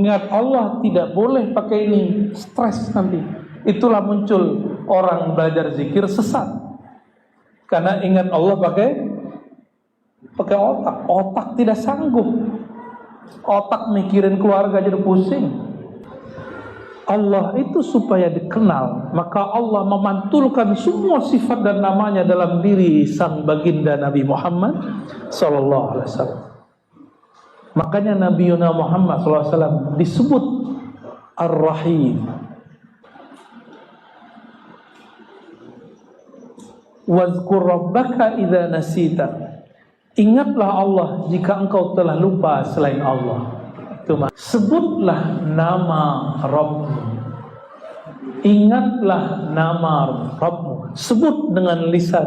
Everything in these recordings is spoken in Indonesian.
ingat Allah tidak boleh pakai ini, stres nanti. Itulah muncul orang belajar zikir sesat. Karena ingat Allah pakai otak. Otak tidak sanggup. Otak mikirin keluarga jadi pusing. Allah itu supaya dikenal, maka Allah memantulkan semua sifat dan namanya dalam diri sang baginda Nabi Muhammad sallallahu alaihi wasallam. Makanya Nabi Muhammad sallallahu alaihi wasallam disebut Ar-Rahim. Wazkur rabbaka idza nasita. Ingatlah Allah jika engkau telah lupa selain Allah. Sebutlah nama Rabbmu. Ingatlah nama Rabbmu. Sebut dengan lisan,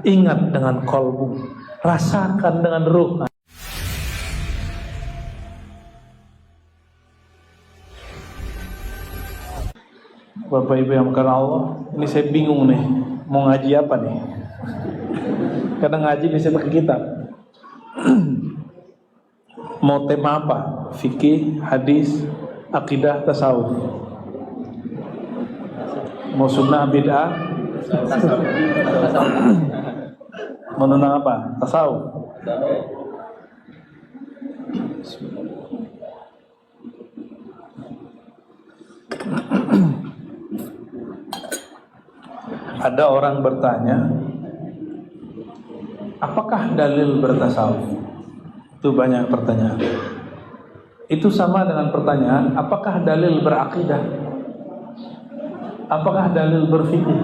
ingat dengan qalbu, rasakan dengan ruh. Bapak Ibu yang bukan Allah, ini saya bingung nih, mau ngaji apa nih? Kadang ngaji bisa pakai kitab. Mau tema apa? Fikih, hadis, akidah, tasawuf. Mau sunnah, bid'ah? Mau tentang apa? Tasawuf. Ada orang bertanya, apakah dalil bertasawuf? Itu banyak pertanyaan. Itu sama dengan pertanyaan, apakah dalil berakidah? Apakah dalil berfikih?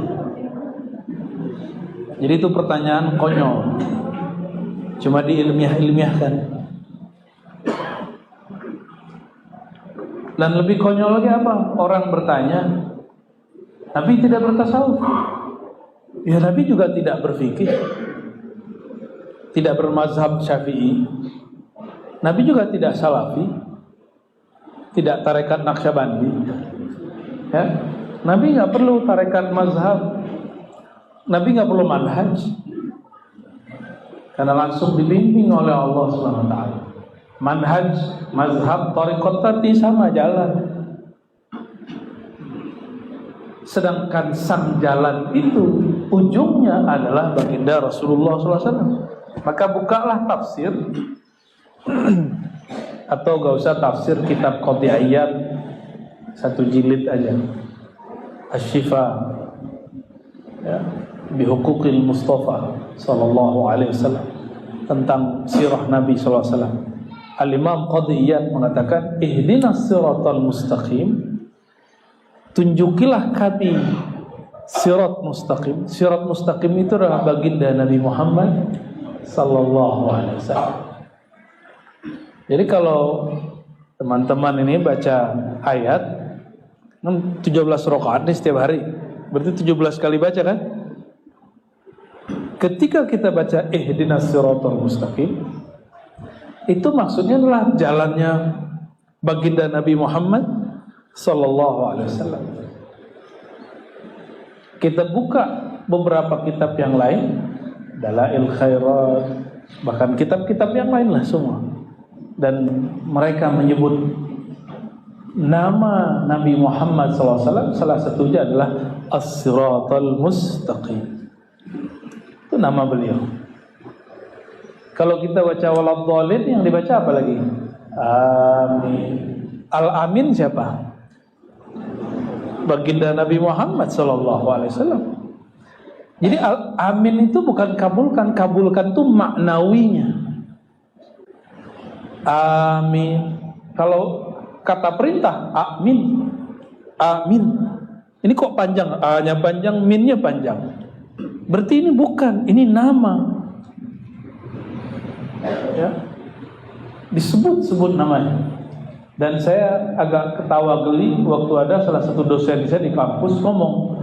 Jadi itu pertanyaan konyol, cuma diilmiah-ilmiahkan. Dan lebih konyol lagi apa? Orang bertanya, Nabi tidak bertasawuf. Ya, Nabi juga tidak berfikih, tidak bermazhab Syafi'i. Nabi juga tidak salafi, tidak tarekat Naqsyabandi. Ya, Nabi nggak perlu tarekat mazhab, Nabi nggak perlu manhaj, karena langsung dibimbing oleh Allah Subhanahu Wa Taala. Manhaj, mazhab, tarekat tadi sama jalan. Sedangkan sang jalan itu ujungnya adalah baginda Rasulullah SAW. Maka bukalah tafsir. Atau gak usah tafsir kitab Qadhi'iyat, satu jilid aja, Asy-Syifa, ya, bihuquqil Mustafa sallallahu alaihi wasallam, tentang sirah Nabi sallallahu alaihi wasallam. Al-Imam Qadhi'iyat mengatakan, ihdinas siratal mustaqim, tunjukilah kami sirat mustaqim. Sirat mustaqim itu adalah baginda Nabi Muhammad sallallahu alaihi wasallam. Jadi kalau teman-teman ini baca ayat 17 rakaat nih setiap hari, berarti 17 kali baca kan? Ketika kita baca ihdinas siratal mustaqim, itu maksudnya adalah jalannya baginda Nabi Muhammad sallallahu alaihi wasallam. Kita buka beberapa kitab yang lain, Dalail Khairat, bahkan kitab-kitab yang lain lah semua. Dan mereka menyebut nama Nabi Muhammad SAW, salah satunya adalah As-Siratal Mustaqim. Itu nama beliau. Kalau kita baca Waladhdallin, yang dibaca apa lagi? Amin. Al-Amin siapa? Baginda Nabi Muhammad SAW. Jadi Al-Amin itu bukan kabulkan. Kabulkan itu maknawinya. Amin. Kalau kata perintah, amin, amin. Ini kok panjang? A-nya panjang, min-nya panjang. Berarti ini bukan, ini nama. Ya, disebut-sebut namanya. Dan saya agak ketawa geli waktu ada salah satu dosen saya di kampus ngomong,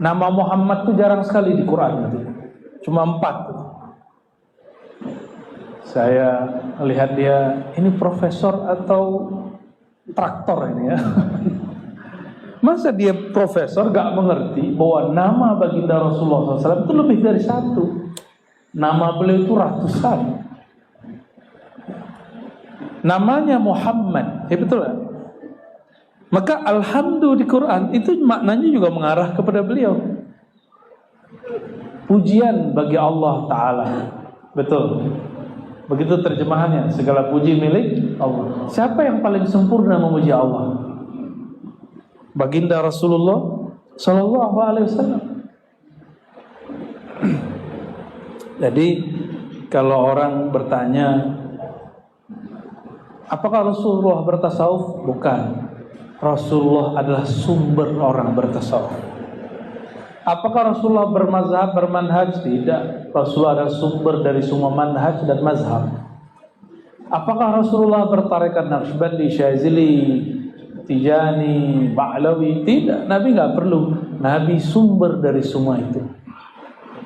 nama Muhammad itu jarang sekali di Quran, cuma 4. Saya lihat dia, ini profesor atau traktor ini ya. Masa dia profesor gak mengerti bahwa nama baginda Rasulullah SAW itu lebih dari 1. Nama beliau itu ratusan. namanya Muhammad, ya betul kan? Maka alhamdulillah di Quran itu maknanya juga mengarah kepada beliau. Pujian bagi Allah Ta'ala. Betul. Begitu terjemahannya, segala puji milik Allah. Siapa yang paling sempurna memuji Allah? Baginda Rasulullah Sallallahu Alaihi Wasallam. Jadi kalau orang bertanya, apakah Rasulullah bertasawuf? Bukan. Rasulullah adalah sumber orang bertasawuf. Apakah Rasulullah bermazhab, bermanhaj? Tidak. Rasulullah adalah sumber dari semua manhaj dan mazhab. Apakah Rasulullah bertarekat Naqsybandi, Syazili, Tijani, Ba'lawi? Tidak. Nabi nggak perlu. Nabi sumber dari semua itu.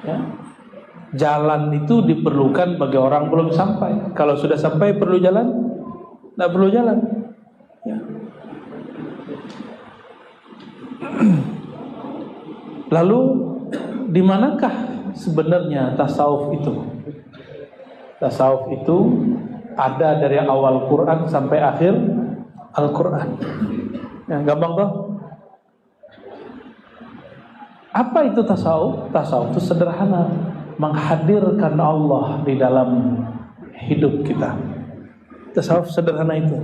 Ya. Jalan itu diperlukan bagi orang belum sampai. Kalau sudah sampai perlu jalan? Nggak perlu jalan. Ya. Lalu di manakah sebenarnya tasawuf itu? Tasawuf itu ada dari awal Quran sampai akhir Al-Quran. Yang gampang toh? Apa itu tasawuf? Tasawuf itu sederhana, menghadirkan Allah di dalam hidup kita. Tasawuf sederhana itu,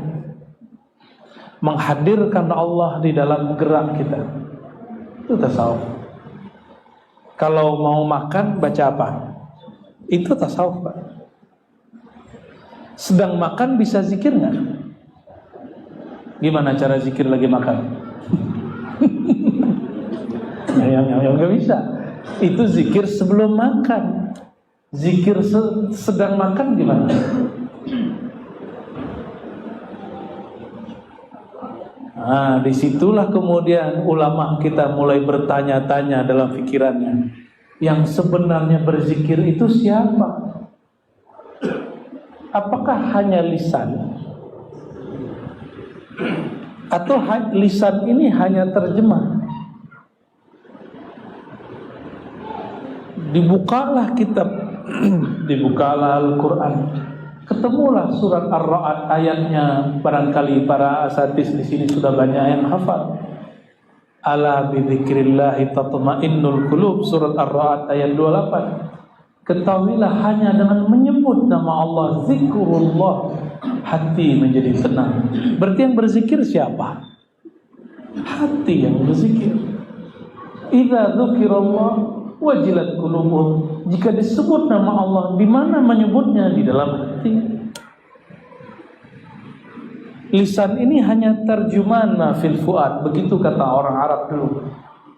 menghadirkan Allah di dalam gerak kita. Itu tasawuf. Kalau mau makan baca apa? Itu tasawuf, Pak. Sedang makan bisa zikir nggak? Gimana cara zikir lagi makan? yang nggak bisa. Itu zikir sebelum makan. Zikir sedang makan gimana? Nah, disitulah kemudian ulama kita mulai bertanya-tanya dalam pikirannya, yang sebenarnya berzikir itu siapa? Apakah hanya lisan? Atau lisan ini hanya terjemah? Dibukalah kitab, dibukalah Al-Quran, ketemulah surat Ar-Ra'd ayatnya. Barangkali para asatis di sini sudah banyak yang hafal. Ala bidzikrillahi tatma'innul qulub, surat Ar-Ra'd ayat 28. Ketahuilah hanya dengan menyebut nama Allah, zikrullah, hati menjadi tenang. Berarti yang berzikir siapa? Hati yang berzikir. Idza dzukirallah wajilat qulubuhum. Jika disebut nama Allah, di mana menyebutnya? Di dalam hati. Lisan ini hanya terjemahan ma fil fuad. Begitu kata orang Arab dulu.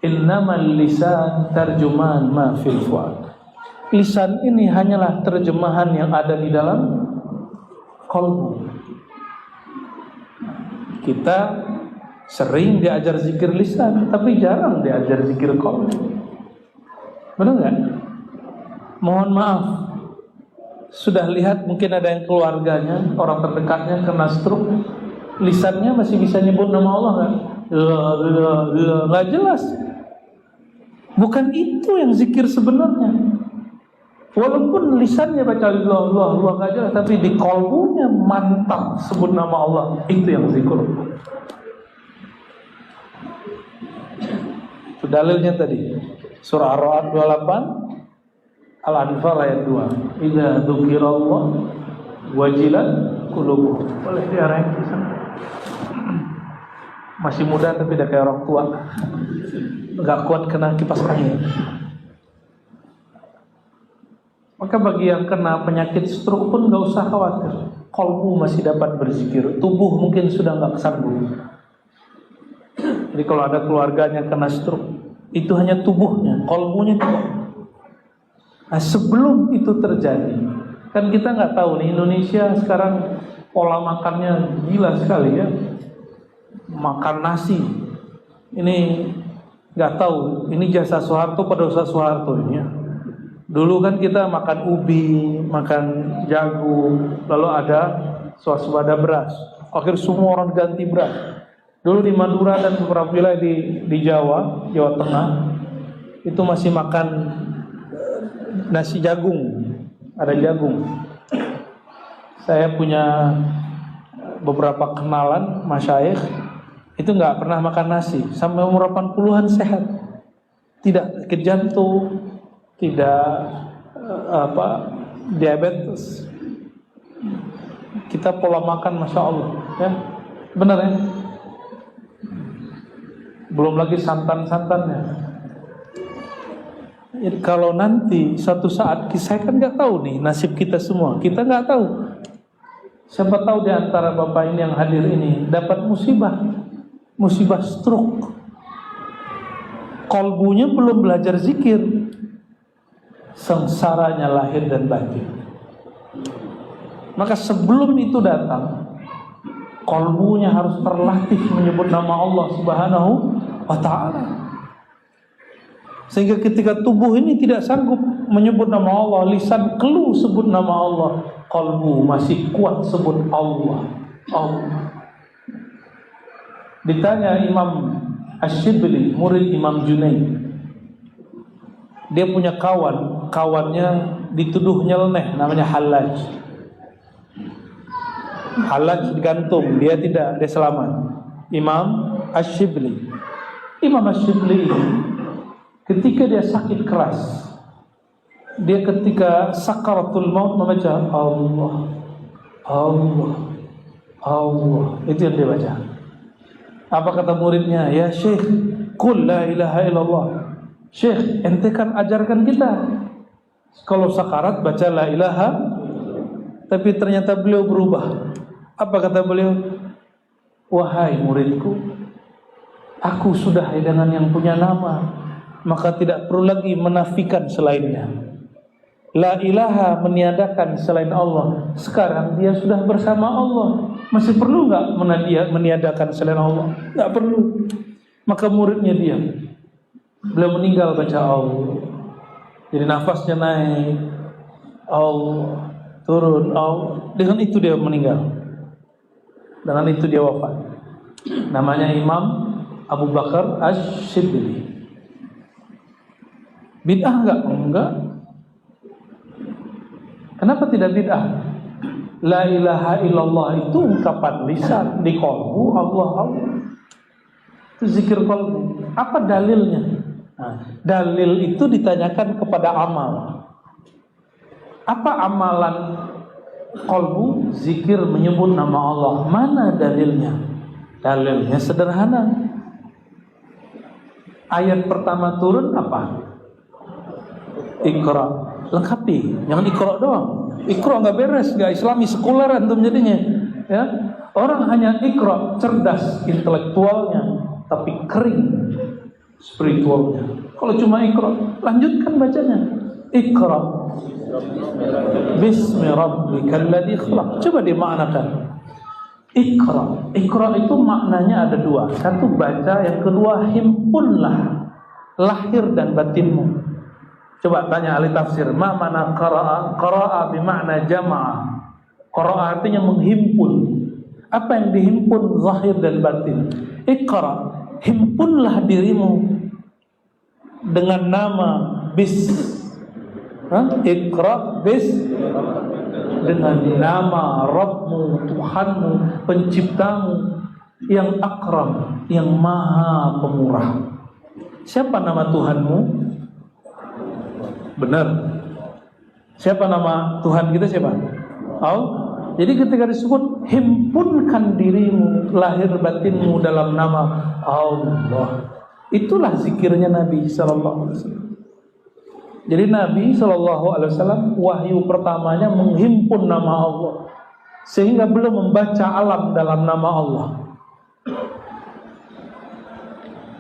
Innamal lisan terjemahan ma fil fuad. Lisan ini hanyalah terjemahan yang ada di dalam qalbu. Kita sering diajar zikir lisan, tapi jarang diajar zikir qalbu. Benar nggak? Mohon maaf, sudah lihat mungkin ada yang keluarganya, orang terdekatnya kena stroke, lisannya masih bisa nyebut nama Allah kan? Nggak jelas. Bukan itu yang zikir sebenarnya. Walaupun lisannya baca Allah nggak jelas, tapi di qalbunya mantap sebut nama Allah, itu yang zikir. Itu dalilnya tadi. Surah Ar-Ra'd 28, Al-Anfal ayat 2. Idza dzukirallah wajilat qulubuhum. Boleh diarahin di sana. Masih muda tapi udah kayak orang tua. Enggak kuat kena kipas angin. Maka bagi yang kena penyakit stroke pun enggak usah khawatir. Qalbu masih dapat berzikir. Tubuh mungkin sudah enggak kesanggup. Jadi kalau ada keluarganya kena stroke, itu hanya tubuhnya, qalbunya tidak. Nah, sebelum itu terjadi, kan kita nggak tahu nih, Indonesia sekarang pola makannya gila sekali ya, makan nasi. Ini nggak tahu, ini jasa Soeharto pada usaha Soeharto ini ya. Dulu kan kita makan ubi, makan jagung, lalu ada swasembada beras. Akhir semua orang ganti beras. Dulu di Madura dan beberapa wilayah di Jawa Tengah itu masih makan nasi jagung, ada jagung. Saya punya beberapa kenalan masyayikh itu nggak pernah makan nasi sampai umur 80-an sehat, tidak sakit jantung, tidak diabetes. Kita pola makan masya Allah, ya benar ya. Belum lagi santan-santannya. Jadi kalau nanti suatu saat, saya kan nggak tahu nih nasib kita semua, kita nggak tahu. Siapa tahu di antara bapak ini yang hadir ini dapat musibah stroke. Kolbunya belum belajar zikir, sengsaranya lahir dan batin. Maka sebelum itu datang, kolbunya harus terlatih menyebut nama Allah Subhanahu wa ta'ala. Sehingga ketika tubuh ini tidak sanggup menyebut nama Allah, lisan keluh sebut nama Allah, kolbu masih kuat sebut Allah. Ditanya Imam Ash-Shibli, murid Imam Junaid, dia punya kawannya dituduh nyeleneh, namanya Hallaj. Hallaj digantung, dia tidak, dia selamat. Imam Ash-Shibli ketika dia sakit keras, dia ketika sakaratul maut membaca Allah, itu yang dia baca. Apa kata muridnya? Ya Syekh, qul la ilaha illallah. Syekh, ente kan ajarkan kita kalau sakarat baca la ilaha. Tapi ternyata beliau berubah. Apa kata beliau? Wahai muridku, aku sudah dengan yang punya nama, maka tidak perlu lagi menafikan selainnya. La ilaha meniadakan selain Allah. Sekarang dia sudah bersama Allah, masih perlu nggak meniadakan selain Allah? Nggak perlu. Maka muridnya diam. Beliau meninggal baca Allah. Jadi nafasnya naik, Allah turun, Allah. Dengan itu dia meninggal. Dengan itu dia wafat. Namanya Imam Abu Bakar Ash-Shibli. Bid'ah enggak? Enggak. Kenapa tidak bid'ah? La ilaha illallah itu ungkapan lisan, di qalbu Allah. Itu zikir qalbu. Apa dalilnya? Nah, dalil itu ditanyakan kepada amal. Apa amalan qalbu? Zikir menyebut nama Allah. Mana dalilnya? Dalilnya sederhana. Ayat pertama turun apa? Iqra, lengkapi, jangan Iqra doang. Iqra nggak beres, nggak Islami, sekuler antum jadinya. Ya, orang hanya Iqra, cerdas intelektualnya, tapi kering spiritualnya. Kalau cuma Iqra, lanjutkan bacanya. Iqra, Bismi Rabbikal ladzi khalaq. Coba dimaknakan. Iqra itu maknanya ada dua. Satu baca, yang kedua himpunlah lahir dan batinmu. Coba tanya ahli tafsir, ma mana qara'a? Qara'a bermakna jama'a. Qara'a artinya menghimpun. Apa yang dihimpun? Zahir dan batin. Iqra, himpunlah dirimu dengan nama Iqra dengan nama Rabbmu, Tuhanmu, penciptamu yang akram, yang maha pemurah. Siapa nama Tuhanmu? Benar. Siapa nama Tuhan kita siapa? Allah. Jadi ketika disebut himpunkan dirimu, lahir batinmu dalam nama Allah. Itulah zikirnya Nabi sallallahu alaihi wasallam. Jadi Nabi sallallahu alaihi wasallam wahyu pertamanya menghimpun nama Allah, sehingga belum membaca alam dalam nama Allah.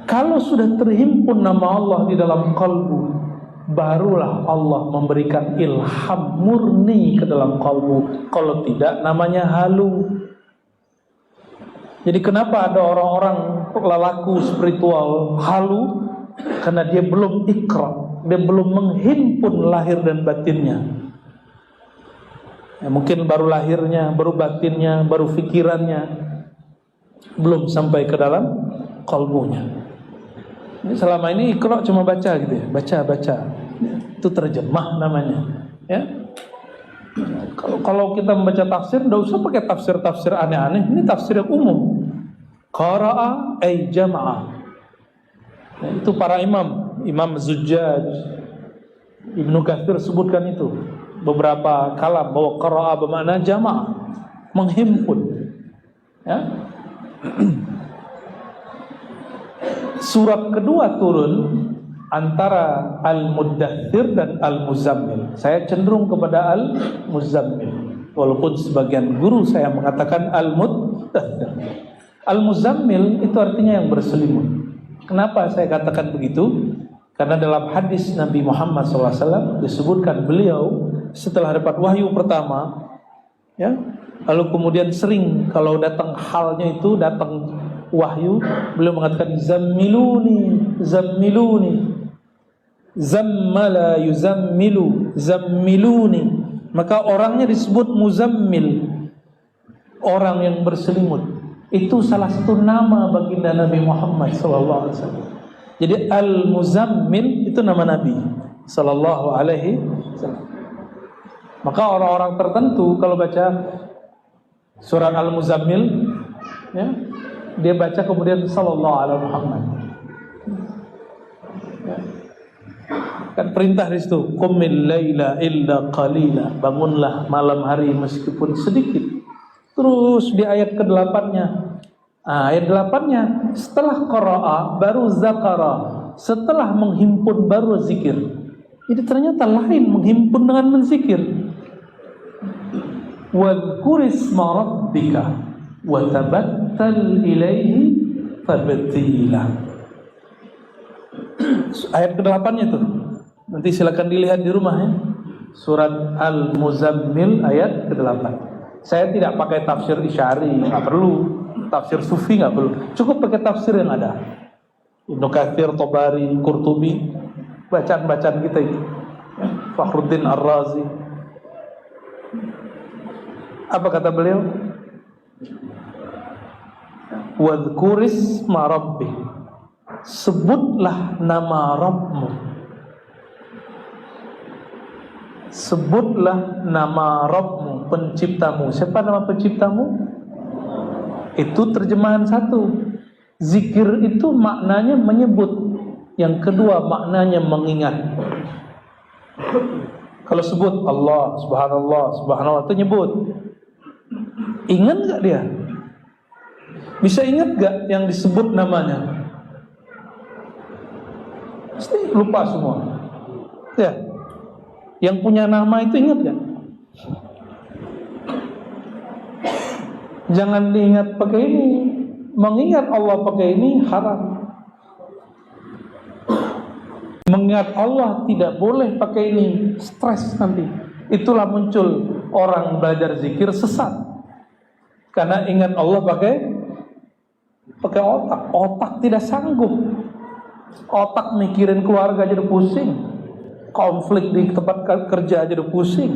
Kalau sudah terhimpun nama Allah di dalam kalbu, barulah Allah memberikan ilham murni ke dalam kalbu. Kalau tidak, namanya halu. Jadi kenapa ada orang-orang lelaku spiritual halu? Karena dia belum ikrar, dia belum menghimpun lahir dan batinnya. Ya, mungkin baru lahirnya, baru batinnya, baru fikirannya, belum sampai ke dalam kalbunya. Ini selama ini ikrar cuma baca gitu ya, baca. Itu terjemah namanya. Ya. Kalau kalau kita membaca tafsir, tidak usah pakai tafsir-tafsir aneh-aneh. Ini tafsir yang umum. Qara'a ay jama'a. Nah, itu para imam, Imam Zujjaj, Ibnu Katsir sebutkan itu beberapa kalam bahwa qara'a bermakna jama'a, menghimpun. Ya. Surat kedua turun antara Al-Muddathir dan Al-Muzammil. Saya cenderung kepada Al-Muzammil, walaupun sebagian guru saya mengatakan Al-Muddathir. Al-Muzammil itu artinya yang berselimut. Kenapa saya katakan begitu? Karena dalam hadis Nabi Muhammad SAW disebutkan beliau setelah dapat wahyu pertama, ya, lalu kemudian sering kalau datang halnya itu, datang wahyu, beliau mengatakan zammiluni, zammiluni, zammala yuzammilu, zammiluni. Maka orangnya disebut muzammil, orang yang berselimut. Itu salah satu nama baginda Nabi Muhammad SAW. Jadi Al-Muzammil itu nama Nabi sallallahu alaihi wasallam. Maka orang-orang tertentu kalau baca surat Al-Muzammil, ya, dia baca kemudian sallallahu alaihi Muhammad. Ya. Kan perintah di situ, qumil laila illa qalila, bangunlah malam hari meskipun sedikit. Terus di ayat ke-8-nya, ayat 8-nya, setelah qara'a baru zakara, setelah menghimpun baru zikir. Jadi ternyata lain menghimpun dengan menzikir. Wadhkur isma rabbika wa tabattal ilaihi tabtila. Ayat ke-8-nya tuh. Nanti silakan dilihat di rumah ya. Surat Al-Muzammil ayat ke-8. Saya tidak pakai tafsir Isyari, nggak perlu. Tafsir Sufi nggak perlu. Cukup pakai tafsir yang ada. Ibnu Katsir, Tabari, Qurtubi, bacaan-bacaan kita itu. Fakhruddin Ar-Razi. Apa kata beliau? Wadhkur isma rabbik, sebutlah nama Rabbmu. Sebutlah nama Rabbmu, penciptamu. Siapa nama penciptamu? Itu terjemahan satu. Zikir itu maknanya menyebut. Yang kedua maknanya mengingat. Kalau sebut Allah, subhanallah, subhanallah itu nyebut. Ingat gak dia? Bisa ingat gak yang disebut namanya? Pasti lupa semua. Ya. Yang punya nama itu ingat gak? Jangan diingat pakai ini. Mengingat Allah pakai ini haram. Mengingat Allah tidak boleh pakai ini, stres nanti. Itulah muncul orang belajar zikir sesat. Karena ingat Allah pakai otak. Otak tidak sanggup. Otak mikirin keluarga jadi pusing. Konflik di tempat kerja aja udah pusing.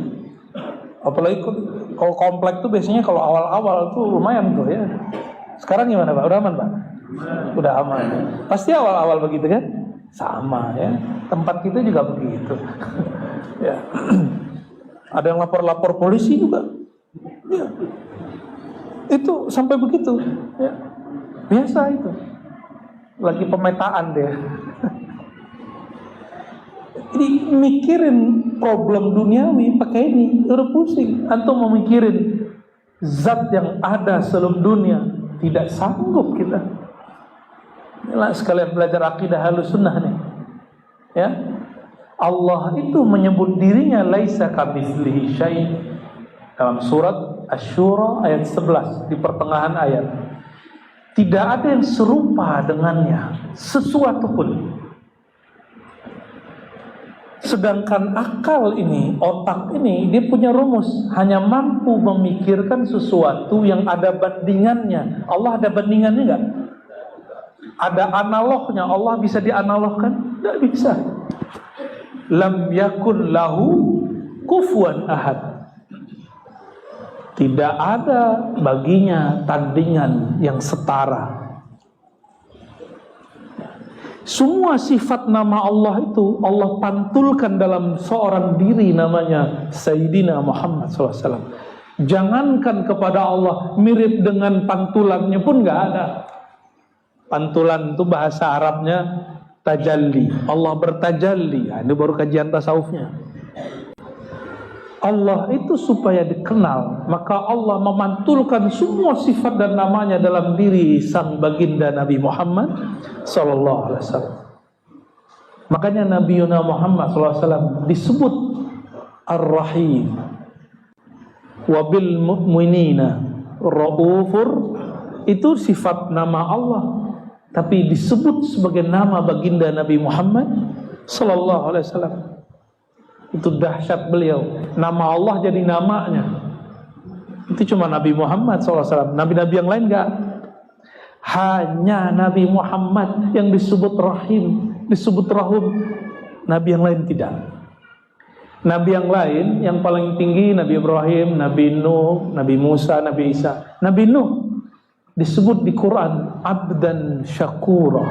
Apalagi kalau komplek tuh biasanya kalau awal-awal tuh lumayan tuh ya. Sekarang gimana Pak? Udah aman Pak? Udah aman. Pasti awal-awal begitu kan? Sama ya. Tempat kita juga begitu. Ya. Ada yang lapor-lapor polisi juga. Ya. Itu sampai begitu. Ya. Biasa itu. Lagi pemetaan deh. Jadi mikirin problem duniawi pakai ini, udah pusing. Antum mau mikirin zat yang ada sebelum dunia, tidak sanggup kita. Inilah sekalian belajar akidah Ahlussunnah nih. Ya. Allah itu menyebut dirinya laisa kamitslihi syai' dalam surat Asy-Syura ayat 11 di pertengahan ayat. Tidak ada yang serupa dengannya sesuatu pun. Sedangkan akal ini, otak ini, dia punya rumus, hanya mampu memikirkan sesuatu yang ada bandingannya. Allah ada bandingannya enggak? Ada analognya. Allah bisa dianalogkan? Tidak bisa. Lam yakun lahu kufuwan ahad. Tidak ada baginya tandingan yang setara. Semua sifat nama Allah itu Allah pantulkan dalam seorang diri namanya Sayyidina Muhammad SAW. Jangankan kepada Allah, mirip dengan pantulannya pun nggak ada. Pantulan itu bahasa Arabnya tajalli. Allah bertajalli. Nah, ini baru kajian tasawufnya. Allah itu supaya dikenal, maka Allah memantulkan semua sifat dan namanya dalam diri sang baginda Nabi Muhammad sallallahu alaihi wasallam. Makanya Nabi Muhammad sallallahu alaihi wasallam disebut Ar-Rahim. Wabil mu'minina raufur, itu sifat nama Allah, tapi disebut sebagai nama baginda Nabi Muhammad sallallahu alaihi wasallam. Itu dahsyat beliau. Nama Allah jadi namanya. Itu cuma Nabi Muhammad sallallahu alaihi wasallam. Nabi-nabi yang lain enggak. Hanya Nabi Muhammad yang disebut Rahim, disebut Rahum. Nabi yang lain tidak. Nabi yang lain yang paling tinggi Nabi Ibrahim, Nabi Nuh, Nabi Musa, Nabi Isa. Nabi Nuh disebut di Quran abdan syakura,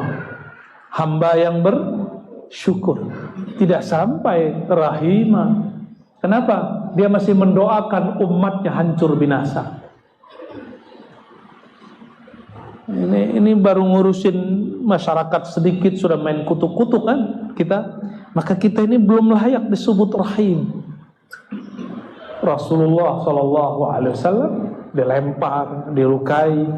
hamba yang bersyukur. Tidak sampai rahimah. Kenapa? Dia masih mendoakan umatnya hancur binasa. Ini baru ngurusin masyarakat sedikit sudah main kutuk-kutuk kan kita. Maka kita ini belum layak disebut rahim. Rasulullah sallallahu alaihi wasallam dilempar, dilukai.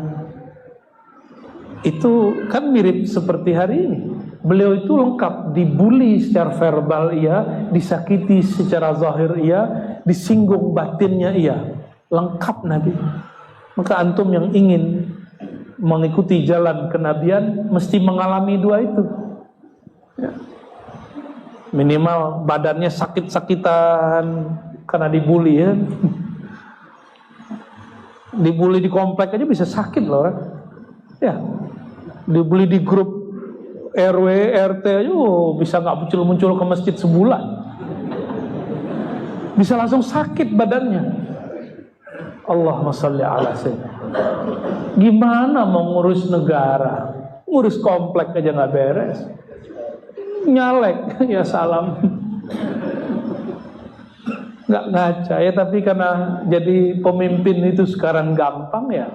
Itu kan mirip seperti hari ini. Beliau itu lengkap, dibully secara verbal iya, disakiti secara zahir iya, disinggung batinnya iya. Lengkap Nabi. Maka antum yang ingin mengikuti jalan kenabian mesti mengalami dua itu. Ya. Minimal badannya sakit-sakitan karena dibully ya. Dibully di komplek aja bisa sakit loh kan. Ya. Dibully di grup RW, RT aja bisa gak muncul-muncul ke masjid sebulan. Bisa langsung sakit badannya. Allahumma sholli ala sayyidina. Gimana mau ngurus negara? Ngurus komplek aja gak beres. Nyalek, ya salam. Nggak ngaca ya, tapi karena jadi pemimpin itu sekarang gampang ya,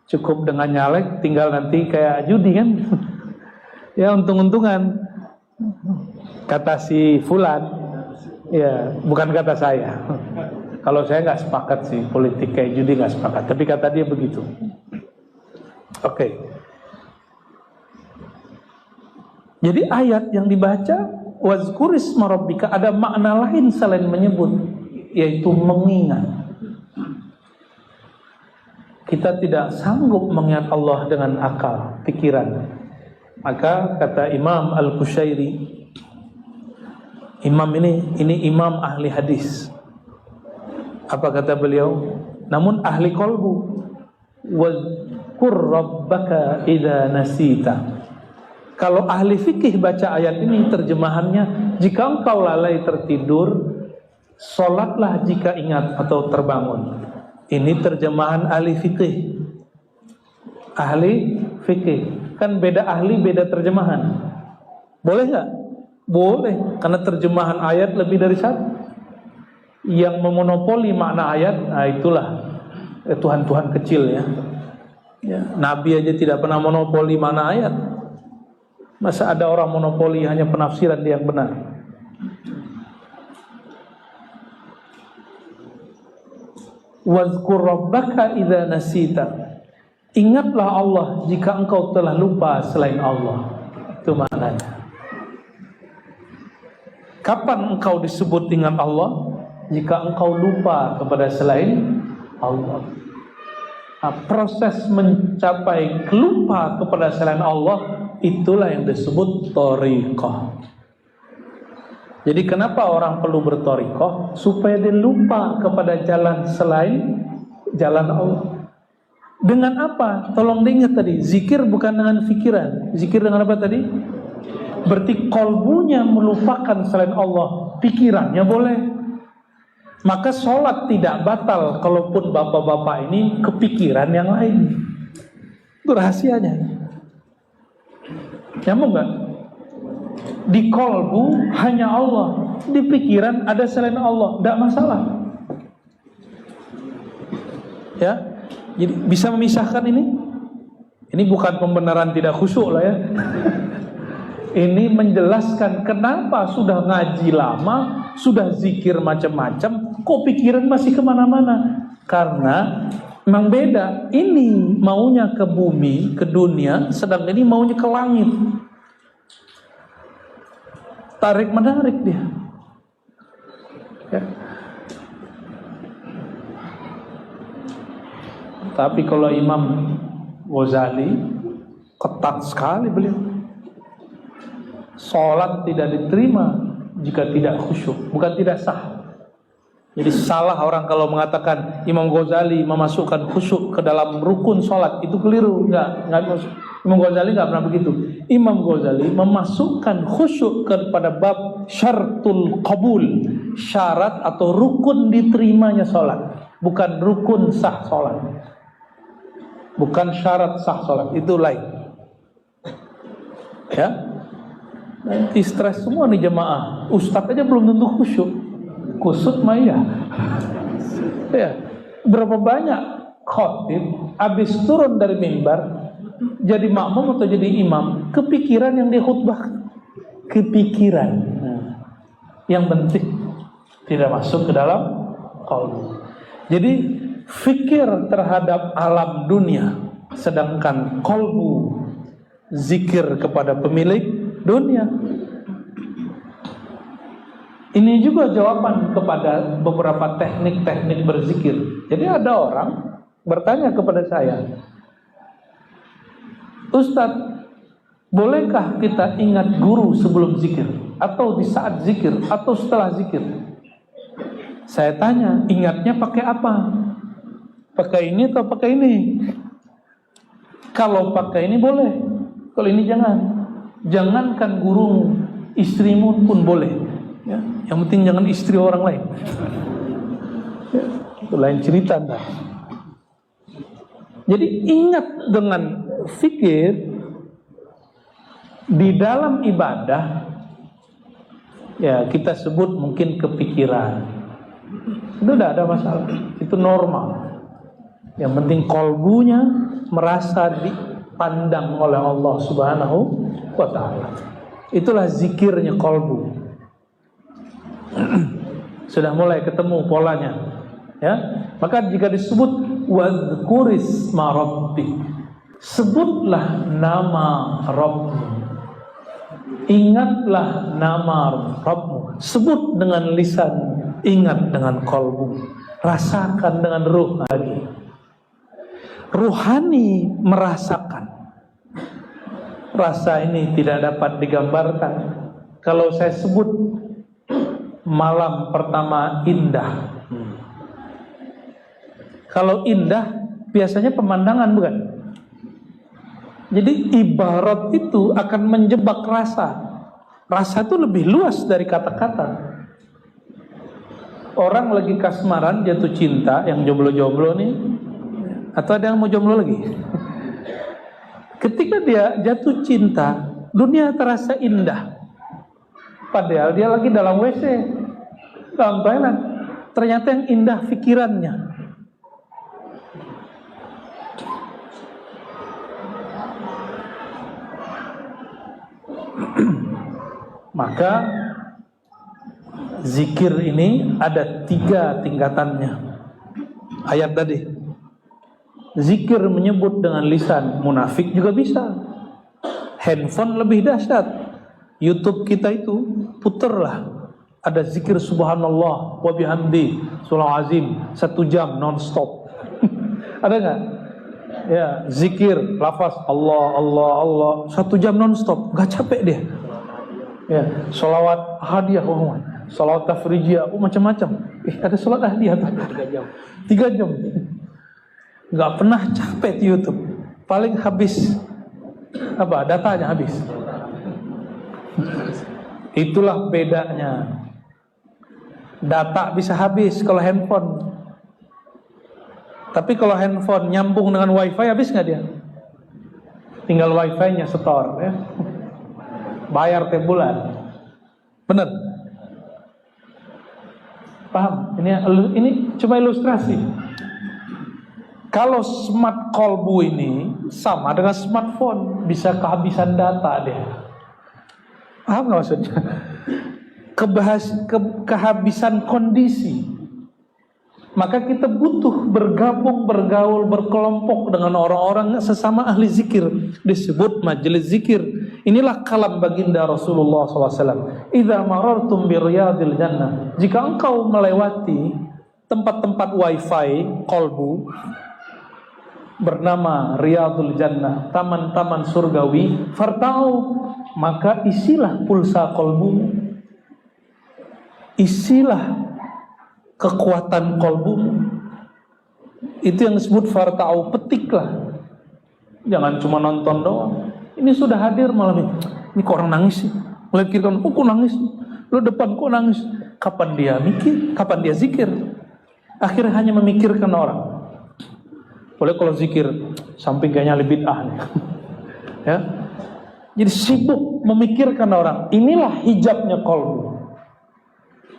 cukup dengan nyalek, tinggal nanti kayak judi kan. Ya untung-untungan, kata si Fulan, ya bukan kata saya. Kalau saya nggak sepakat sih politik kayak judi, nggak sepakat, tapi kata dia begitu. Oke. Jadi ayat yang dibaca wazkurisma rabbika ada makna lain selain menyebut, yaitu mengingat. Kita tidak sanggup mengingat Allah dengan akal, pikiran. Maka kata Imam Al-Qushairi, imam ini imam ahli hadis. Apa kata beliau? Namun ahli qalbu. Wazkur rabbaka idza nasita. Kalau ahli fikih baca ayat ini terjemahannya, jika engkau lalai tertidur, sholatlah jika ingat atau terbangun. Ini terjemahan ahli fikih. Ahli fikih. Kan beda ahli, beda terjemahan. Boleh nggak? Boleh, karena terjemahan ayat lebih dari satu. Yang memonopoli makna ayat, nah itulah Tuhan-Tuhan kecil ya. Nabi aja tidak pernah monopoli makna ayat. Masa ada orang monopoli hanya penafsiran dia yang benar? Wazkur rabbaka idza nasita. Ingatlah Allah jika engkau telah lupa selain Allah. Itu maknanya. Kapan engkau disebut ingat Allah? Jika engkau lupa kepada selain Allah. Nah, proses mencapai lupa kepada selain Allah, itulah yang disebut thariqah. Jadi kenapa orang perlu berthariqah? Supaya dia lupa kepada jalan selain jalan Allah. Dengan apa? Tolong diingat tadi, zikir bukan dengan pikiran. Zikir dengan apa tadi? Berarti kolbunya melupakan selain Allah, pikirannya boleh. Maka sholat tidak batal kalaupun bapak-bapak ini kepikiran yang lain. Itu rahasianya. Nyambung gak? Di kolbu hanya Allah, di pikiran ada selain Allah, tidak masalah. Ya, jadi bisa memisahkan ini. Ini bukan pembenaran tidak khusyuk lah ya. Ini menjelaskan kenapa sudah ngaji lama, sudah zikir macam-macam, kok pikiran masih kemana-mana. Karena memang beda. Ini maunya ke bumi, ke dunia, sedang ini maunya ke langit. Tarik menarik dia. Ya. Tapi kalau Imam Ghazali ketat sekali beliau. Sholat tidak diterima jika tidak khusyuk, bukan tidak sah. Jadi salah orang kalau mengatakan Imam Ghazali memasukkan khusyuk ke dalam rukun sholat, itu keliru. Enggak masuk. Imam Ghazali enggak pernah begitu. Imam Ghazali memasukkan khusyuk kepada bab syartul qabul, syarat atau rukun diterimanya sholat, bukan rukun sah sholat, bukan syarat sah sholat, itu lain. Ya. Nanti stres semua nih jemaah. Ustadz aja belum tentu khusyuk. Kusut mah ya. Ya. Berapa banyak khotib habis turun dari mimbar jadi makmum atau jadi imam, kepikiran yang dia khutbah, kepikiran. Nah, yang penting tidak masuk ke dalam qalbu. Jadi fikir terhadap alam dunia, sedangkan qalbu zikir kepada pemilik dunia. Ini juga jawaban kepada beberapa teknik-teknik berzikir. Jadi ada orang bertanya kepada saya, Ustadz, bolehkah kita ingat guru sebelum zikir, atau di saat zikir, atau setelah zikir? Saya tanya, ingatnya pakai apa? Pakai ini atau pakai ini? Kalau pakai ini boleh, kalau ini jangan. Jangankan gurumu, istrimu pun boleh. Ya, yang penting jangan istri orang lain. Ya, itu lain cerita dah. Jadi ingat dengan fikir di dalam ibadah, ya kita sebut mungkin kepikiran. Itu tidak ada masalah, itu normal. Yang penting kolbunya merasa dipandang oleh Allah Subhanahu wa ta'ala. Itulah zikirnya kolbu. Sudah mulai ketemu polanya, ya. Maka jika disebut wadhkurisma rabbik, sebutlah nama Rabbmu, ingatlah nama Rabbmu. Sebut dengan lisan, ingat dengan kolbu, rasakan dengan ruh lagi. Ruhani merasakan. Rasa ini tidak dapat digambarkan. Kalau saya sebut malam pertama indah. Kalau indah biasanya pemandangan, bukan? Jadi ibarat itu akan menjebak rasa. Rasa itu lebih luas dari kata-kata. Orang lagi kasmaran, jatuh cinta, yang jomblo-jomblo nih, atau ada yang mau jomblo lagi? Ketika dia jatuh cinta, dunia terasa indah. Padahal dia lagi dalam WC, dalam toilet. Ternyata yang indah pikirannya. Maka zikir ini ada 3 tingkatannya. Ayat tadi, zikir menyebut dengan lisan, munafik juga bisa. Handphone lebih dahsyat. YouTube kita itu puterlah, ada zikir subhanallah wa bihamdi surah azim 1 jam non-stop. Ada nggak? Ya, zikir lafaz Allah Allah Allah 1 jam non-stop, nggak capek dia. Ya, sholawat hadiah Muhammad, sholawat tafrijiyah, macam-macam. Ada sholat hadiah 3 jam. Nggak pernah capek di YouTube. Paling habis apa? Datanya habis. Itulah bedanya. Data bisa habis kalau handphone. Tapi kalau handphone nyambung dengan wifi, habis nggak dia? Tinggal wifi-nya setor, ya. Bayar tiap bulan. Bener? Paham? Ini cuma ilustrasi. Kalau smart kolbu ini sama dengan smartphone, bisa kehabisan data dia. Paham nggak maksudnya? Kehabisan kondisi. Maka kita butuh bergabung, bergaul, berkelompok dengan orang-orang sesama ahli zikir. Disebut majelis zikir. Inilah kalam baginda Rasulullah SAW. Idza marartum biriyadil jannah. Jika engkau melewati tempat-tempat wifi kolbu bernama Riyadul Jannah, taman-taman surgawi, fartau, maka isilah pulsa kolbu, isilah kekuatan kolbu. Itu yang disebut fartau, petiklah. Jangan cuma nonton doang. Ini sudah hadir malam ini. Ini kok orang nangis sih? Melekirkan, kok nangis? Lo depan kok nangis? Kapan dia mikir? Kapan dia zikir? Akhirnya hanya memikirkan orang. Boleh kalau zikir samping kayaknya lebih bid'ah nih. Ya. Jadi sibuk memikirkan orang. Inilah hijabnya kolbu.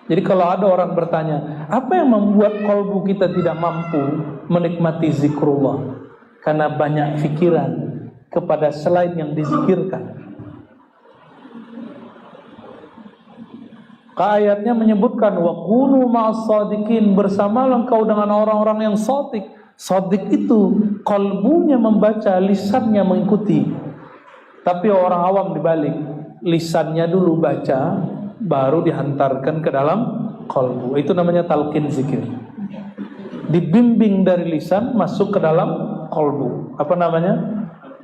Jadi kalau ada orang bertanya, apa yang membuat kolbu kita tidak mampu menikmati zikrullah? Karena banyak pikiran kepada selain yang dizikirkan. Ayatnya menyebutkan wa kunu ma'as shadiqin, bersamalah engkau dengan orang-orang yang shadiq. Shadiq itu kolbunya membaca, lisannya mengikuti. Tapi orang awam dibalik, lisannya dulu baca, baru dihantarkan ke dalam kolbu. Itu namanya talqin zikir. Dibimbing dari lisan masuk ke dalam kolbu. Apa namanya?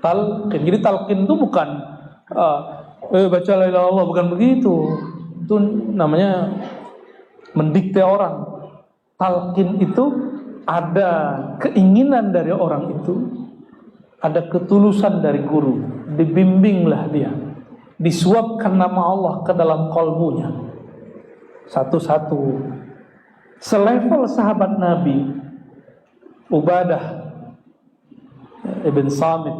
Talqin. Jadi talqin itu bukan baca la ilaha illallah, bukan begitu. Itu namanya mendikte orang. Talqin itu ada keinginan dari orang itu, ada ketulusan dari guru, dibimbinglah dia, disuapkan nama Allah ke dalam kolbunya satu-satu. Selevel sahabat Nabi Ubadah ibn Samit,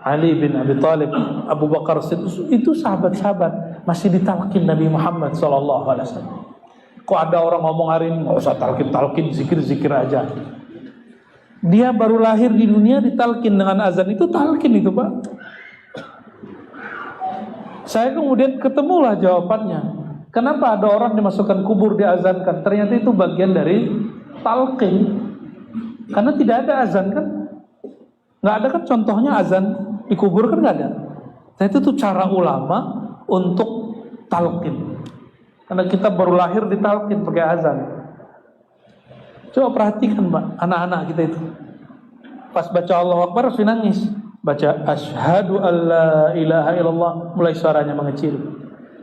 Ali bin Abi Thalib, Abu Bakar Siddiq, itu sahabat-sahabat masih ditalkin Nabi Muhammad SAW. Kok ada orang ngomong hari ini nggak usah talkin, zikir aja. Dia baru lahir di dunia ditalkin dengan azan, itu talkin itu Pak. Saya kemudian ketemulah jawabannya. Kenapa ada orang dimasukkan kubur diazankan? Ternyata itu bagian dari talqin. Karena tidak ada azan kan? Nggak ada kan contohnya azan di kubur kan nggak ada. Nah itu tuh cara ulama untuk talqin. Karena kita baru lahir ditalqin pakai azan. Coba perhatikan Mbak, anak-anak kita itu. Pas baca Allahu Akbar harus nangis. Baca asyhadu alla ilaha illallah, mulai suaranya mengecil.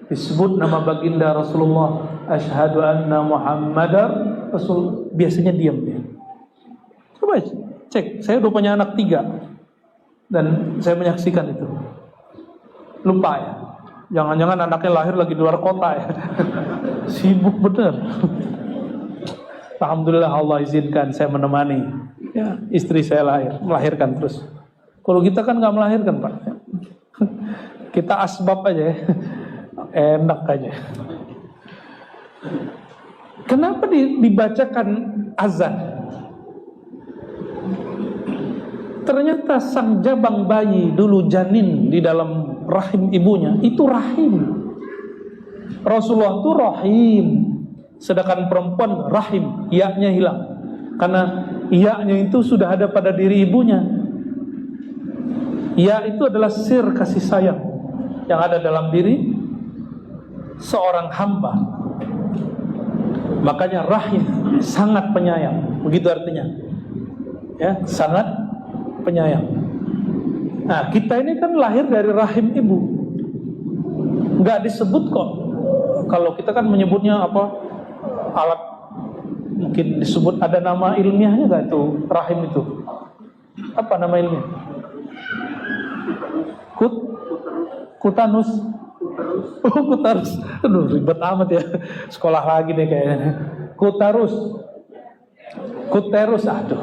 Disebut nama baginda Rasulullah, asyhadu anna Muhammadar Rasul, biasanya diam dia. Coba cek, saya udah punya anak 3 dan saya menyaksikan itu. Lupa ya. Jangan-jangan anaknya lahir lagi di luar kota ya. Sibuk bener. Alhamdulillah Allah izinkan saya menemani ya, istri saya melahirkan terus. Kalau kita kan nggak melahirkan Pak. Kita asbab aja ya. Enak aja. Kenapa dibacakan azan? Ternyata sang jabang bayi dulu janin di dalam rahim ibunya, itu rahim. Rasulullah itu rahim, sedangkan perempuan rahim, ya-nya hilang. Karena ya-nya itu sudah ada pada diri ibunya. Ya itu adalah sir kasih sayang yang ada dalam diri seorang hamba. Makanya rahim, sangat penyayang. Begitu artinya. Ya, sangat penyayang. Nah, kita ini kan lahir dari rahim ibu. Enggak disebut kok. Kalau kita kan menyebutnya apa? Alat, mungkin disebut ada nama ilmiahnya enggak itu rahim itu? Apa nama ilmiah? Kutanus. Oh, kutarus. Aduh, ribet amat ya. Sekolah lagi deh kayaknya. Kuterus, aduh.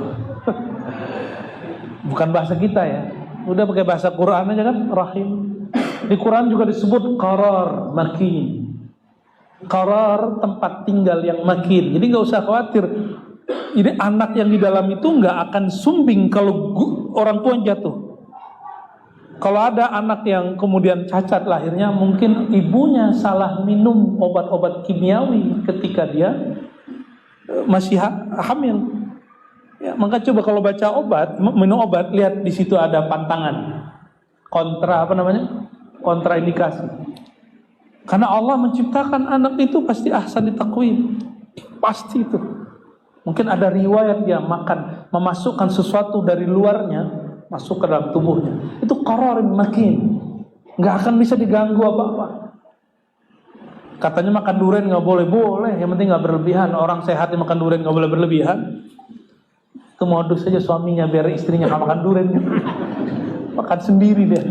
Bukan bahasa kita ya. Udah pakai bahasa Quran aja kan, rahim. Di Quran juga disebut qarar, makin. Qarar, tempat tinggal yang makin. Jadi nggak usah khawatir. Ini anak yang di dalam itu nggak akan sumbing kalau orang tua jatuh. Kalau ada anak yang kemudian cacat lahirnya, mungkin ibunya salah minum obat-obat kimiawi ketika dia masih hamil. Ya, maka coba kalau baca obat, minum obat, lihat di situ ada pantangan, kontraindikasi. Karena Allah menciptakan anak itu pasti ahsan taqwim, pasti itu. Mungkin ada riwayat dia makan, memasukkan sesuatu dari luarnya masuk ke dalam tubuhnya. Itu qararin makin, nggak akan bisa diganggu apa-apa. Katanya makan durian nggak boleh, yang penting nggak berlebihan. Orang sehat yang makan durian nggak boleh berlebihan. Itu modus saja suaminya biar istrinya nggak makan durian, makan sendiri dia.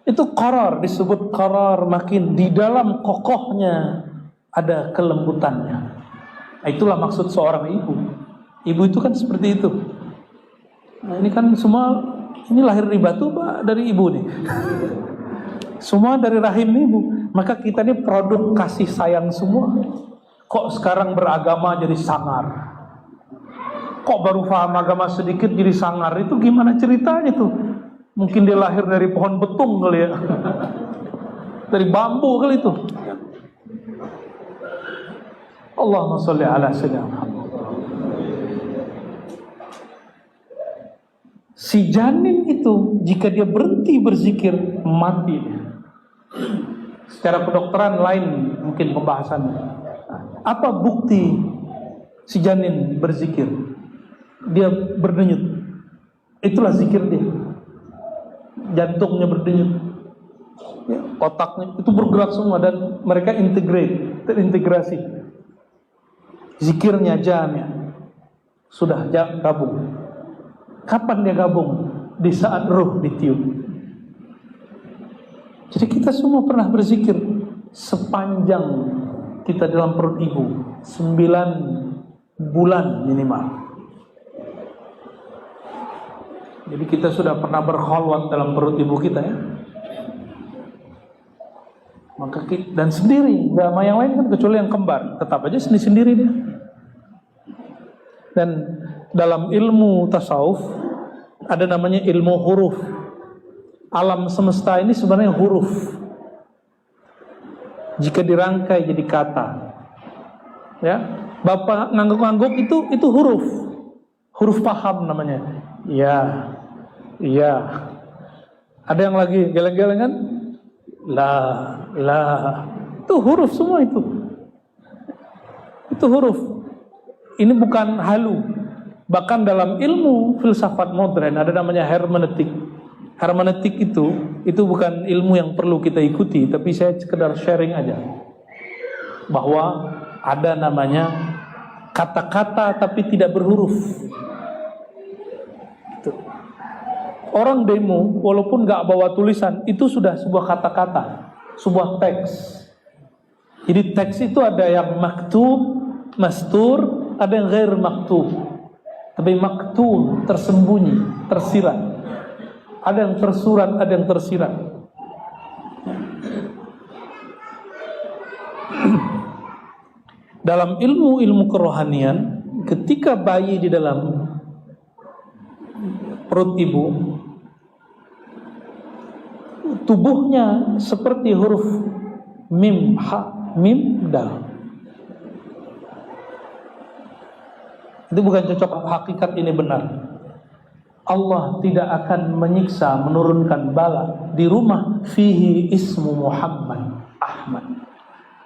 Itu qarar, disebut qarar makin. Di dalam kokohnya ada kelembutannya. Itulah maksud seorang ibu. Ibu itu kan seperti itu. Nah, ini kan semua, ini lahir dari batu Pak, dari ibu nih. Semua dari rahim ibu. Maka kita ini produk kasih sayang semua. Kok sekarang beragama jadi sangar? Kok baru paham agama sedikit jadi sangar? Itu gimana ceritanya tuh? Mungkin dia lahir dari pohon betung kali ya. Dari bambu kali itu. Allahumma sholli ala sayyidina Muhammad. Si janin itu jika dia berhenti berzikir mati. Secara kedokteran lain mungkin pembahasannya. Apa bukti si janin berzikir? Dia berdenyut. Itulah zikir dia. Jantungnya berdenyut, ya, otaknya itu bergerak semua dan mereka terintegrasi. Zikirnya jamnya sudah gabung. Kapan dia gabung? Di saat ruh ditiup. Jadi kita semua pernah berzikir sepanjang kita dalam perut ibu, 9 bulan minimal. Jadi kita sudah pernah berkhalwat dalam perut ibu kita ya. Maka kita, dan sendiri, nggak sama yang lain kan, kecuali yang kembar, tetap aja sendiri dia. Dan dalam ilmu tasawuf ada namanya ilmu huruf. Alam semesta ini sebenarnya huruf. Jika dirangkai jadi kata, ya, Bapak ngangguk-ngangguk itu huruf, huruf paham namanya. Ya, iya. Ada yang lagi geleng-gelengan, la, itu huruf semua itu. Itu huruf. Ini bukan halu. Bahkan dalam ilmu filsafat modern ada namanya hermeneutik. Hermeneutik itu bukan ilmu yang perlu kita ikuti, tapi saya sekedar sharing aja. Bahwa ada namanya kata-kata tapi tidak berhuruf. Orang demo walaupun gak bawa tulisan, itu sudah sebuah kata-kata, sebuah teks. Jadi teks itu ada yang maktub, mastur, ada yang ghair maktub. Tapi maktub tersembunyi, tersirat. Ada yang tersurat, ada yang tersirat. Dalam ilmu kerohanian, ketika bayi di dalam perut ibu, tubuhnya seperti huruf mim, ha, mim, dal. Itu bukan cocok, hakikat ini benar. Allah tidak akan menyiksa, menurunkan bala di rumah fihi ismu Muhammad Ahmad.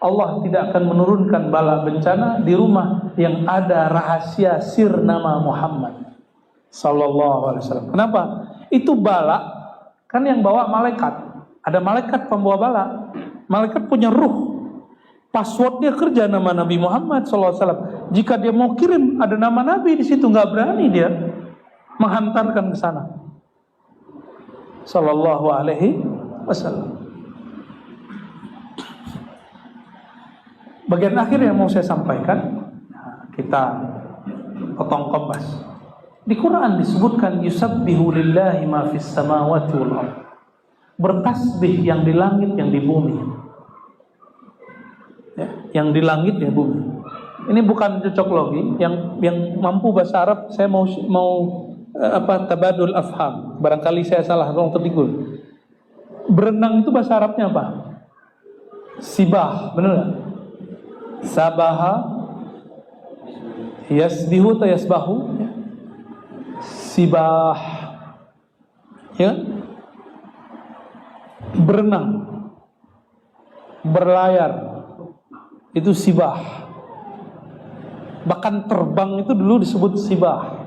Allah tidak akan menurunkan bala bencana di rumah yang ada rahasia sir nama Muhammad sallallahu alaihi wasallam. Kenapa? Itu bala kan yang bawa malaikat. Ada malaikat pembawa bala. Malaikat punya ruh. Passwordnya kerja nama Nabi Muhammad sallallahu alaihi wasallam. Jika dia mau kirim ada nama Nabi di situ, nggak berani dia menghantarkan ke sana. Sallallahu alaihi wasallam. Bagian akhir yang mau saya sampaikan, kita potong kompas. Di Quran disebutkan yusabbihu lillahi ma fis samawati wal ardh. Bertasbih yang di langit, yang di bumi. Ya, yang di langit ya bumi. Ini bukan cocok logi, yang mampu bahasa Arab saya mau tabadul afham. Barangkali saya salah, tolong tertimbul. Berenang itu bahasa Arabnya apa? Sibah, benar enggak? Sabaha yasbihu atau yasbahu? Sibah. Ya. Berenang. Berlayar. Itu sibah. Bahkan terbang itu dulu disebut sibah.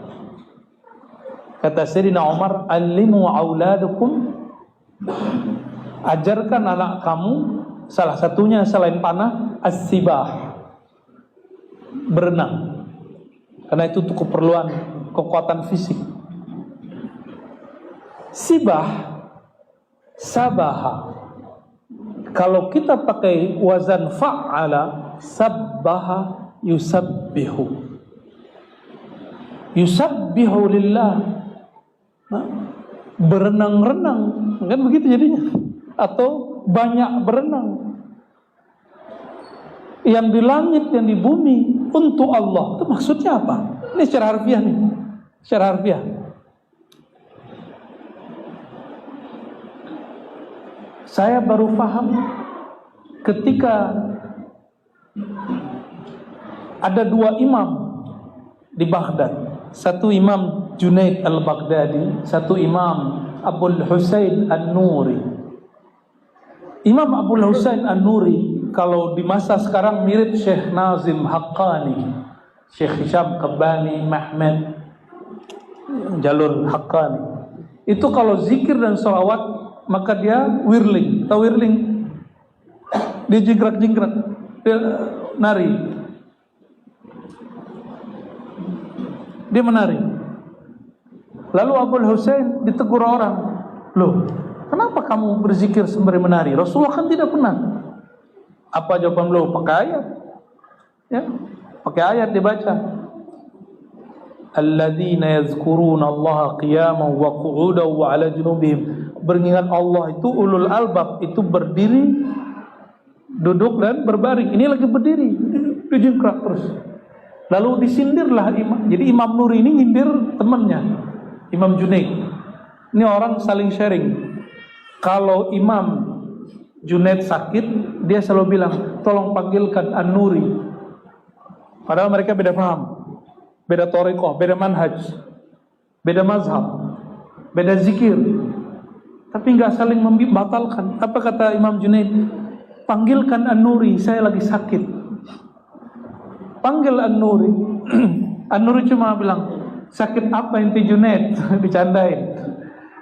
Kata Sayyidina Umar, "Allimu auladukum", ajarkan anak kamu, salah satunya selain panah, as-sibah, berenang. Karena itu untuk keperluan kekuatan fisik. Sibah, sabaha. Kalau kita pakai wazan fa'ala, sabbaha yusabbihu. Yusabbihu lillah. Berenang-renang, kan begitu jadinya. Atau banyak berenang. Yang di langit, yang di bumi untuk Allah. Itu maksudnya apa? Ini secara harfiah nih. Secara harfiah. Saya baru paham ketika ada dua imam di Baghdad. Satu imam Junaid al-Baghdadi, satu imam Abul Husain An-Nuri. Imam Abul Husain An-Nuri kalau di masa sekarang mirip Syekh Nazim Haqqani, Syekh Hisham Qabbani Mahmud, jalur Haqqani. Itu kalau zikir dan sholawat maka dia whirling. Tahu whirling? Dia jingkrak-jingkrak, dia nari, dia menari. Lalu Abul Husain ditegur orang, "Loh, kenapa kamu berzikir sembari menari? Rasulullah kan tidak pernah." Apa jawaban beliau? Pakai ayat. Ya, pakai ayat dibaca. Alladzina yazkuruna Allah qiyaman wa qu'udan wa 'ala junubihim. Beringat Allah itu ulul albab, itu berdiri, duduk dan berbaring. Ini lagi berdiri, dijingkrak terus. Lalu disindirlah imam. Jadi Imam Nuri ini nyindir temannya, Imam Junaid. Ini orang saling sharing. Kalau Imam Junaid sakit, dia selalu bilang, "Tolong panggilkan An-Nuri." Padahal mereka beda paham, beda thariqah, beda manhaj, beda mazhab, beda zikir, tapi nggak saling membatalkan. Apa kata Imam Junaid? "Panggilkan An-Nuri, saya lagi sakit." Panggil An-Nuri. An-Nuri cuma bilang, "Sakit apa inti Junaid?" Dicandain.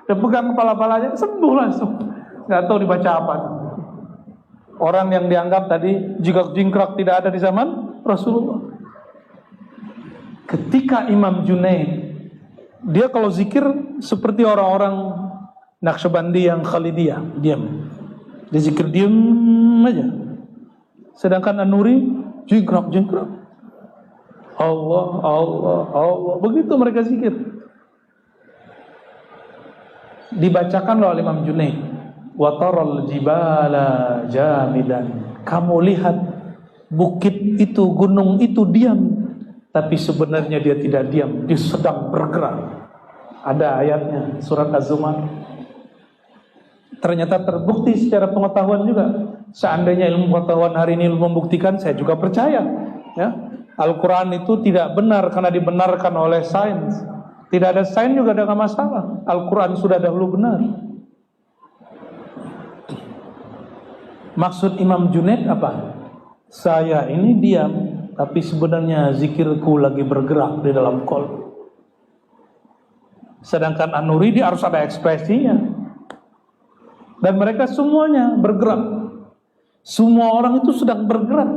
Dia pegang kepala-palanya, sembuh langsung. Nggak tahu dibaca apa. Orang yang dianggap tadi jingkrak tidak ada di zaman Rasulullah. Ketika Imam Junaid, dia kalau zikir seperti orang-orang Naqsyabandi yang Khalidiyah, diam. Dia zikir diam aja. Sedangkan An-Nuri jingkrak. Allah, Allah, Allah. Begitu mereka zikir. Dibacakan oleh Imam Junaid, "Wa taral jibala jamidan." Kamu lihat bukit itu, gunung itu diam, tapi sebenarnya dia tidak diam, dia sedang bergerak. Ada ayatnya, surat Az-Zumar. Ternyata terbukti secara pengetahuan juga. Seandainya ilmu pengetahuan hari ini membuktikan, saya juga percaya. Ya, Al-Quran itu tidak benar karena dibenarkan oleh sains. Tidak ada sains juga ada masalah. Al-Quran sudah dahulu benar. Maksud Imam Junaid apa? Saya ini diam, tapi sebenarnya zikirku lagi bergerak di dalam qalb. Sedangkan An-Nuri dia harus ada ekspresinya. Dan mereka semuanya bergerak. Semua orang itu sedang bergerak.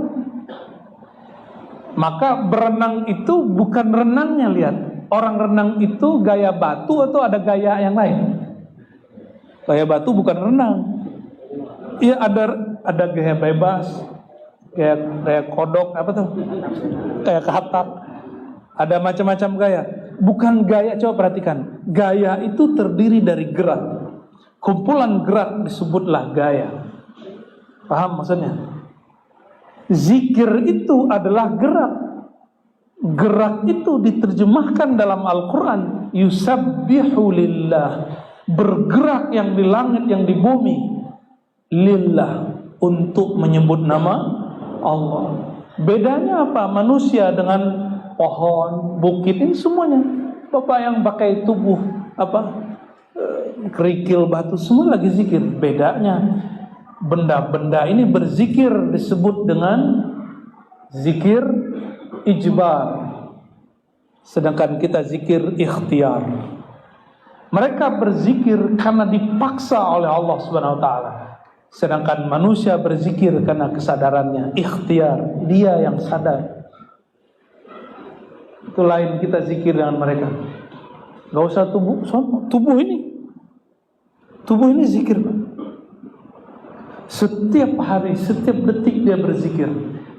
Maka berenang itu bukan renangnya, lihat. Orang renang itu gaya batu atau ada gaya yang lain? Gaya batu bukan renang. Iya, ada gaya bebas, kayak kodok, apa tuh? Kayak katak. Ada macam-macam gaya. Bukan gaya, coba perhatikan. Gaya itu terdiri dari gerak. Kumpulan gerak disebutlah gaya. Paham maksudnya? Zikir itu adalah gerak. Gerak itu diterjemahkan dalam Al-Quran, yusabbihu lillah, bergerak yang di langit yang di bumi, lillah, untuk menyebut nama Allah. Bedanya apa? Manusia dengan pohon, bukit, ini semuanya Bapak yang pakai tubuh kerikil, batu, semua lagi zikir. Bedanya benda-benda ini berzikir disebut dengan zikir ijbar, sedangkan kita zikir ikhtiar. Mereka berzikir karena dipaksa oleh Allah Subhanahu wa taala, sedangkan manusia berzikir karena kesadarannya, ikhtiar, dia yang sadar. Itu lain, kita zikir dengan mereka. Gak usah tubuh ini zikir, Pak. Setiap hari, setiap detik dia berzikir.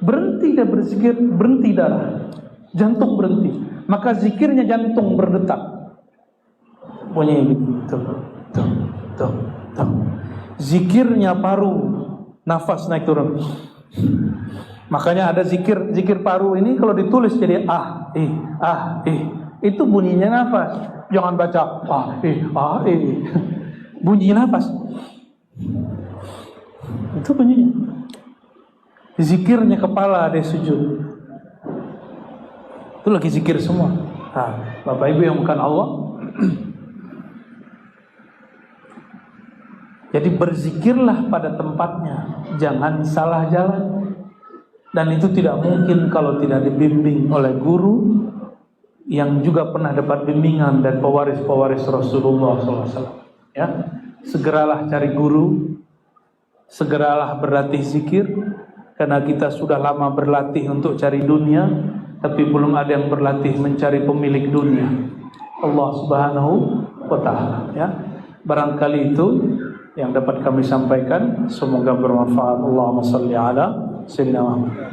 Berhenti dia berzikir, berhenti darah, jantung berhenti, maka zikirnya jantung berdetak. Bunyi gitu, tuh. Zikirnya paru, nafas naik turun. Makanya ada zikir paru ini kalau ditulis jadi itu bunyinya nafas. Jangan baca bunyi nafas. Itu bunyinya. Zikirnya kepala ada sujud. Itu lagi zikir semua. Bapak Ibu yang bukan Allah. Jadi berzikirlah pada tempatnya, jangan salah jalan. Dan itu tidak mungkin kalau tidak dibimbing oleh guru yang juga pernah dapat bimbingan dan pewaris-pewaris Rasulullah SAW. Ya, segeralah cari guru, segeralah berlatih zikir, karena kita sudah lama berlatih untuk cari dunia, tapi belum ada yang berlatih mencari pemilik dunia, Allah Subhanahu wa taala. Ya, barangkali itu yang dapat kami sampaikan, semoga bermanfaat. Allahumma shalli ala sayyidina Muhammad.